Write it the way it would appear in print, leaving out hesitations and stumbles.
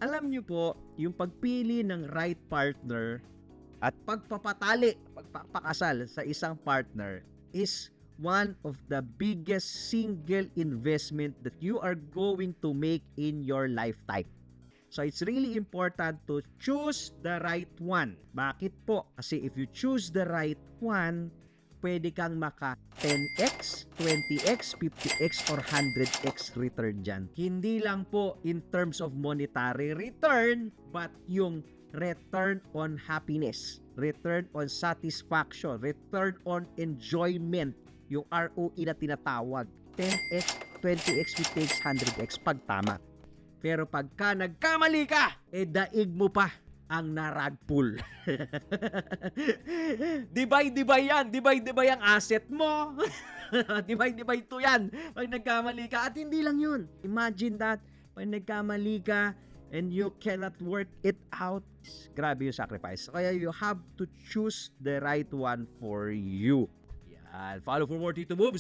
Alam nyo po, yung pagpili ng right partner at pagpapakasal sa isang partner is one of the biggest single investment that you are going to make in your lifetime. So it's really important to choose the right one. Bakit po? Kasi if you choose the right one, pwede kang maka 10x, 20x, 50x, or 100x return dyan. Hindi lang po in terms of monetary return, but yung return on happiness, return on satisfaction, return on enjoyment, yung ROE na tinatawag. 10x, 20x, 50x, 100x pag tama. Pero pagka nagkamali ka, daig mo pa ang narag pool. Divide yan. Divide ang asset mo. Divide to yan. Pag nagkamali ka. At hindi lang yun. Imagine that. Pag nagkamali ka and you cannot work it out, grabe yung sacrifice. Kaya you have to choose the right one for you. Yan. Follow for more Tito Moves.